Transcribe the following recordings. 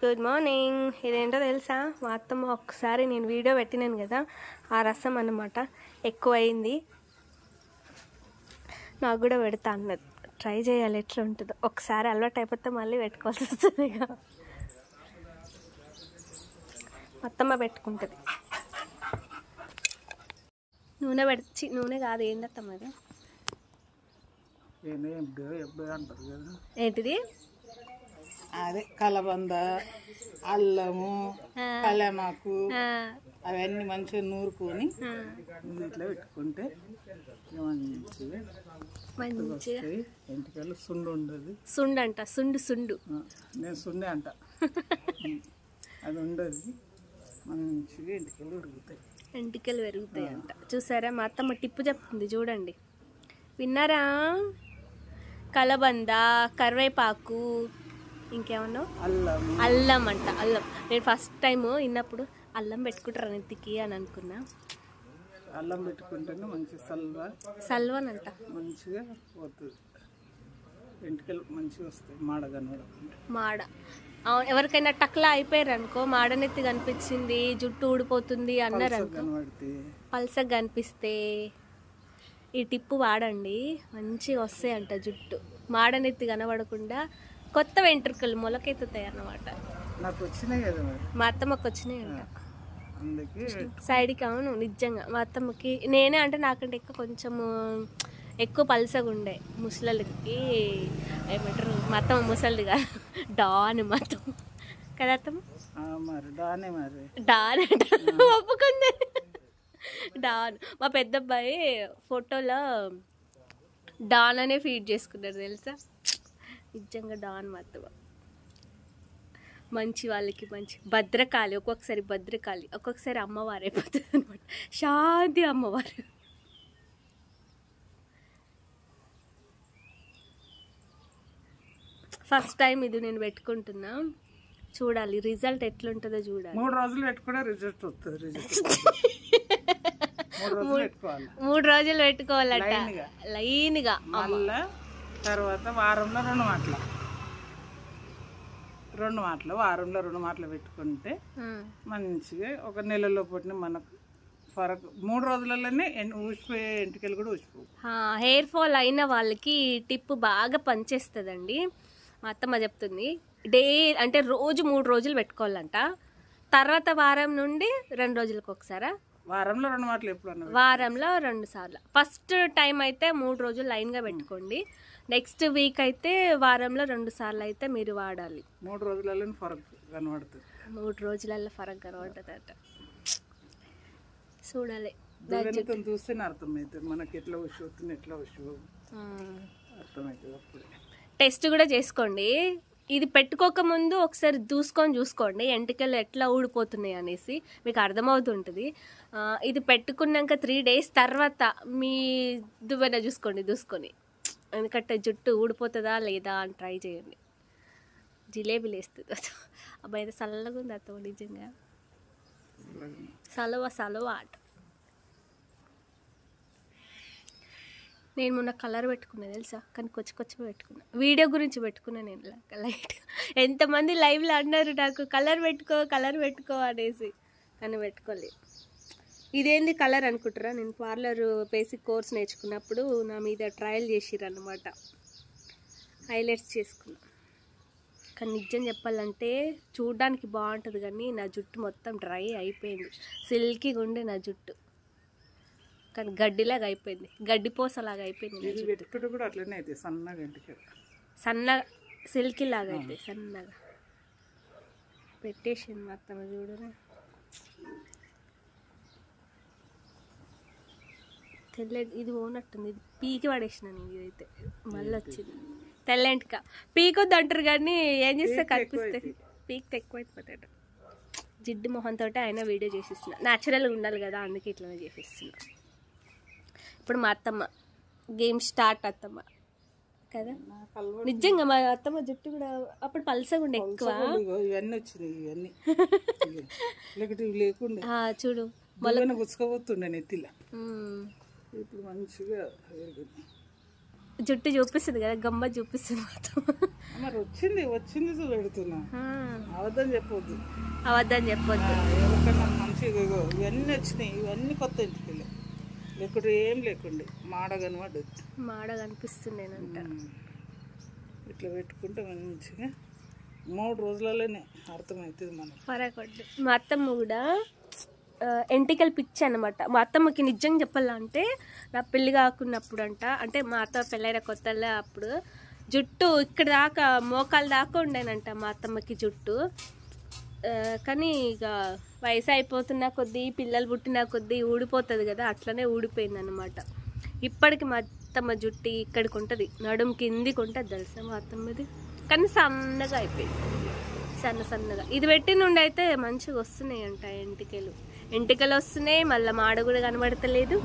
Good morning. ఇదేంటో తెలుసా, మా అత్తమ్మ ఒకసారి నేను వీడియో పెట్టినాను కదా, ఆ రసం అన్నమాట ఎక్కువైంది. నాకు కూడా పెడతా అన్నది, ట్రై చేయాలి ఎట్లా ఉంటుందో. ఒకసారి అలవాటు అయిపోతే మళ్ళీ పెట్టుకోవాల్సి వస్తుంది. ఇక అత్తమ్మ పెట్టుకుంటుంది. నూనె పెడిచి, నూనె కాదు ఏంటత్తమ్మ అది, ఏంటిది అదే కలబంద, అల్లము, కలమాకు అవన్నీ మంచిగా నూరుకొని ఇట్లా పెట్టుకుంటే మంచిగా ఎంటికలు సుండు ఉండదు. సుండు అంట, సుండు సుండు, నేను సుండే అంట. అది ఉండదు, మంచిగా ఎంటికలు పెరుగుతాయి. ఎంటికలు పెరుగుతాయి అంట. చూసారా, మా అత్తమ్మ టిప్పు చెప్తుంది చూడండి, విన్నారా? కలబంద, కరివేపాకు, ఇంకేమన్నా అల్లం అంట. అల్లం నేను ఫస్ట్ టైం విన్నప్పుడు అల్లం పెట్టుకుంటారు నెత్తికి అని అనుకున్నా. అల్లం పెట్టుకుంటేనే మంచి సల్వనంట, మంచిగా పోతుంది, వెంట్రుకలు మంచిగా వస్తాయి. మాడ కనబడకుండా. మాడ ఎవరికైనా టక్లా అయిపోయారు అనుకో, మాడనెత్తి కనిపించింది, జుట్టు ఊడిపోతుంది అన్నారు అనుకో, పల్సగా కనిపిస్తే ఈ టిప్పు వాడండి, మంచిగా వస్తాయి అంట జుట్టు. మాడనెత్తి కనబడకుండా కొత్త వెంట్రుకలు మొలకెత్తుతాయి అన్నమాట. నాకు వచ్చినాయి కదా, మా అత్తమ్మకి వచ్చినాయి అంట అందుకే సైడ్కి. అవును నిజంగా, మా అత్తమ్మకి నేనే అంటే నాకంటే కొంచెము ఎక్కువ పల్సగా ఉండే. ముసలికి ఏమంటారు, మా అత్తమ్మ ముసలిది కాదు, డాన్ మా అత్తమ్మ కదా అత్తమ్మ. మరి డానే, మరి డాన్ అంట, ఒప్పుకుంది డాన్. మా పెద్దబ్బాయి ఫోటోలో డాన్ అనే ఫీడ్ చేసుకున్నారు తెలుసా. నిజంగా డాన్ మా అత్తమ్మ. మంచి వాళ్ళకి మంచి భద్రకాళి, ఒక్కొక్కసారి భద్రకాళి, ఒక్కొక్కసారి అమ్మవారు అయిపోతుంది అనమాట. శాంతి అమ్మవారు. ఫస్ట్ టైం ఇది నేను పెట్టుకుంటున్నా, చూడాలి రిజల్ట్ ఎట్లుంటుందో చూడాలి. 3 రోజులు పెట్టుకుంటే రిజల్ట్ వస్తుంది. 3 రోజులు పెట్టుకోవాలట లైన్గా. మళ్ళా తర్వాత వారంలో 2 మాటలు వారంలో 2 మాటలు పెట్టుకుంటే మంచిగా ఒక నెలలో పుట్టిన మనకు ఫరక్ 3 రోజులలోనే ఊసిపోయే ఎంటికలు కూడా ఊసిపోవు. హెయిర్ ఫాల్ అయిన వాళ్ళకి టిప్ బాగా పనిచేస్తుందండి. మా అత్తమ్మ చెప్తుంది, అంటే రోజు 3 రోజులు పెట్టుకోవాలంట. తర్వాత వారం నుండి 2 రోజులకు ఒకసారి, వారంలో 2 మాటలు ఎప్పుడు, వారంలో 2 సార్లు. ఫస్ట్ టైం అయితే 3 రోజులు లైన్గా పెట్టుకోండి. నెక్స్ట్ వీక్ అయితే వారంలో 2 సార్లు అయితే మీరు వాడాలి. 3 రోజులలో ఫరక్ కనబడుతుంది. 3 రోజులలో ఫరక్ కనబడుతుందట. చూడాలి, చూస్తేనే అర్థమవుతుంది మనకి ఎట్లా వస్తుంది, ఎట్లా అర్థమవుతుంది. అప్పుడు టెస్ట్ కూడా చేసుకోండి. ఇది పెట్టుకోకముందు ఒకసారి చూసుకోండి ఎంటికలు ఎట్లా ఊడిపోతున్నాయి అనేసి, మీకు అర్థమవుతుంటుంది. ఇది పెట్టుకున్నాక 3 days తర్వాత మీ దువ్వెన చూసుకొని, ఎందుకంటే జుట్టు ఊడిపోతుందా లేదా అని ట్రై చేయండి. జిలేబీలు వేస్తుంది అబ్బాయి, అయితే చల్లగా ఉంది అత్త, నిజంగా సలవ ఆట. నేను మొన్న కలర్ పెట్టుకున్నా తెలుసా, కానీ కొచ్చి పెట్టుకున్నా. వీడియో గురించి పెట్టుకున్నా నేను లైట్. ఎంతమంది లైవ్లో అన్నారు నాకు కలర్ పెట్టుకో అనేసి, కానీ పెట్టుకోలేదు. ఇదేంది కలర్ అనుకుంటారా, నేను పార్లర్ బేసిక్ కోర్స్ నేర్చుకున్నప్పుడు నా మీద ట్రయల్ చేసిర్రు అన్నమాట. హైలైట్స్ చేసుకున్నా. కానీ నిజం చెప్పాలంటే చూడడానికి బాగుంటుంది, కానీ నా జుట్టు మొత్తం డ్రై అయిపోయింది. సిల్కీగా ఉండే నా జుట్టు, కానీ గడ్డిలాగా అయిపోయింది, గడ్డిపోసలాగా అయిపోయింది. కూడా అట్లనే అయితే సన్నగా సిల్కీ లాగా అయితే సన్నగా పెట్టేసింది మొత్తం. చూడరా, తెల్లటి ఇది పోనట్టుంది, ఇది పీకి పడేసిన నేను. ఇదైతే మళ్ళీ వచ్చింది తెల్లంటిక. పీకొద్దు అంటారు కానీ ఏం చేస్తే కనిపిస్తే పీక్ ఎక్కువ అయిపోతాడు. జిడ్డు మొహంతో ఆయన వీడియో చేసిస్తున్నా, న్యాచురల్గా ఉండాలి కదా, అందుకే ఇట్లా చేసిస్తున్నా. ఇప్పుడు మా అత్తమ్మ గేమ్ స్టార్ట్. అత్తమ్మ కదా, నిజంగా మా అత్తమ్మ జుట్టు కూడా అప్పుడు పల్సగా ఉండే ఎక్కువ. ఇవన్నీ వచ్చినాయి, ఇవన్నీ లేకుండా చూడు మళ్ళీ గుచ్చుకోబోతుండే నెత్తిలా. ఇప్పుడు మంచిగా జుట్టు చూపిస్తుంది కదా, గమ్మ చూపిస్తుంది మొత్తం. మరి వచ్చింది పెడుతున్నా, అవద్దని చెప్పొద్దు. ఎవరికన్నా మంచిగా ఇవన్నీ వచ్చినాయి, ఇవన్నీ కొత్త ఇంటికి లేకుంటే ఏం లేకుండే మాడ కనిపిస్తుండేనంట. ఇట్లా పెట్టుకుంటే మంచిగా 3 రోజులలోనే అర్థమవుతుంది మనకు. పరకొడ్డు మా అత్తమ్మ కూడా ఎంటికలు పిచ్చి అనమాట. మా అత్తమ్మకి నిజంగా చెప్పాలంటే నా పెళ్ళి కాకున్నప్పుడు అంటే మా అత్త పెళ్ళైన కొత్తలో అప్పుడు జుట్టు ఇక్కడ దాకా మోకాలు దాకా ఉండేనంట మా అత్తమ్మకి జుట్టు. కానీ ఇక వయసు అయిపోతున్న కొద్దీ, పిల్లలు పుట్టిన కొద్దీ ఊడిపోతుంది కదా, అట్లనే ఊడిపోయింది అనమాట. ఇప్పటికి మా అత్తమ్మ జుట్టు ఇక్కడికి ఉంటుంది, నడుము కిందికి ఉంటుంది తెలుసా మా అత్తమ్మది. కానీ సన్నగా అయిపోయింది, సన్నగా. ఇది పెట్టి నుండి అయితే మంచిగా వస్తున్నాయి అంట ఎంటికలు వస్తున్నాయి. మళ్ళీ మాడ కూడా కనబడతలేదు.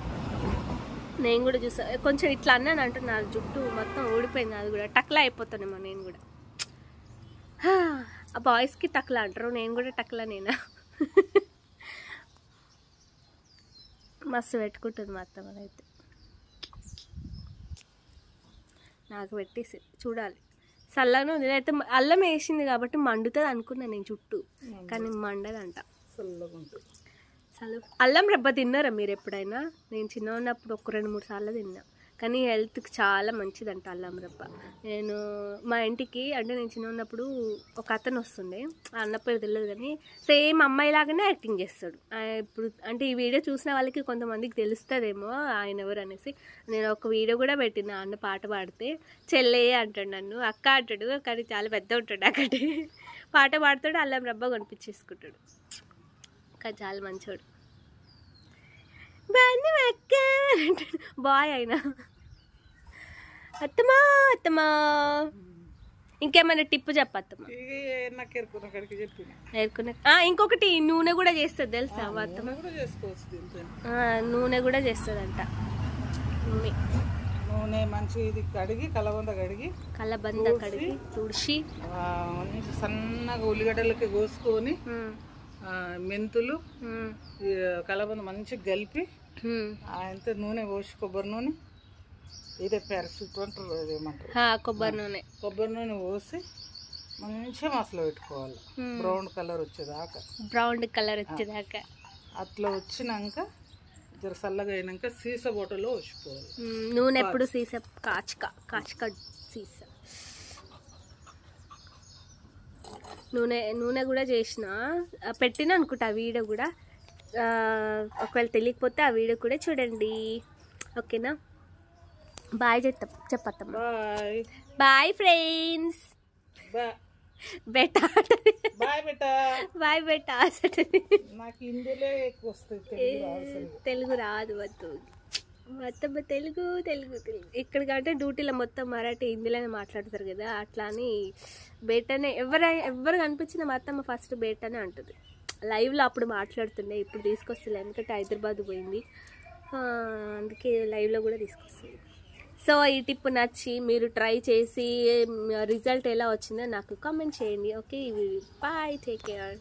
నేను కూడా చూసా, కొంచెం ఇట్లా అన్నాను అంటున్నా, జుట్టు మొత్తం ఊడిపోయింది. అది కూడా టక్లా అయిపోతానేమో నేను కూడా. ఆ బాయ్స్కి టక్లా అంటారు, నేను కూడా టక్లా నేనా. మస్తు పెట్టుకుంటుంది మా అత్తమ్మ అయితే. నాకు పెట్టేసి చూడాలి చల్లగా. నేనైతే అల్లం వేసింది కాబట్టి మండుతుంది అనుకున్నాను నేను చుట్టూ, కానీ మండదంట. అల్లం రెబ్బ తిన్నారా మీరు ఎప్పుడైనా? నేను చిన్న ఉన్నప్పుడు 1-2-3 సార్లు తిన్నా, కానీ హెల్త్కి చాలా మంచిదంట అల్లం రెబ్బ. నేను మా ఇంటికి అంటే నేను చిన్న ఉన్నప్పుడు ఒక అతను వస్తుండే, ఆ అన్న పేరు తెలియదు కానీ సేమ్ అమ్మాయిలాగానే యాక్టింగ్ చేస్తాడు. ఇప్పుడు అంటే ఈ వీడియో చూసిన వాళ్ళకి కొంతమందికి తెలుస్తుందేమో ఆయన ఎవరు అనేసి. నేను ఒక వీడియో కూడా పెట్టిన, అన్న పాట పాడితే చెల్లే అంటాడు, నన్ను అక్క అంటాడు, కానీ చాలా పెద్ద ఉంటాడు. అక్కడే పాట పాడుతాడు, అల్లం రెబ్బ కొనిపించేసుకుంటాడు. కానీ చాలా మంచోడు. బాగుంది అక్క అంటాడు, బాయ్ అయినా. అత్తమ్మా ఇంకేమైనా టిప్పు చెప్పత్తమ్మా. ఇంకొకటి నూనె కూడా చేస్తుంది తెలుసా అత్తమ్మ? నూనె కూడా చేస్తుందంట. నూనె మంచి ఇది కడిగి కలబంద కడిగి తుడిచి సన్నగా ఉల్లిగడ్డలకి కోసుకొని మెంతులు కలబంద మంచిగా కలిపి అంత నూనె పోసి కొబ్బరి నూనె ఇదే పెరసుట్ అంటారు, అదేమంటారు, కొబ్బరి నూనె పోసి మంచిగా మసాలా పెట్టుకోవాలి. బ్రౌన్ కలర్ వచ్చేదాకా. అట్లా వచ్చినాక జర చల్లగా అయినాక సీస బొట్టలో పోసుకోవాలి. నూనె ఎప్పుడు సీస కాచుక సీస నూనె కూడా చేసిన పెట్టిన అనుకుంటా ఆ వీడియో కూడా. ఒకవేళ తెలియకపోతే ఆ వీడియో కూడా చూడండి, ఓకేనా? బాయ్ చెప్పత్తాం. Bye friends. తెలుగు రాదు మొత్తం తెలుగు. ఇక్కడ కంటే డ్యూటీలో మొత్తం మరాఠీ హిందీలోనే మాట్లాడతారు కదా, అట్లా అని బేటనే ఎవరు కనిపించిన మా అత్తమ్మ ఫస్ట్ బేటనే అంటుంది. లైవ్లో అప్పుడు మాట్లాడుతుండే, ఇప్పుడు తీసుకొస్తలే ఎందుకంటే హైదరాబాద్ పోయింది, అందుకే లైవ్లో కూడా తీసుకొస్తుంది. సో ఈ టిప్ నచ్చి మీరు ట్రై చేసి రిజల్ట్ ఎలా వచ్చిందో నాకు కామెంట్ చేయండి, ఓకే? Bye, take care.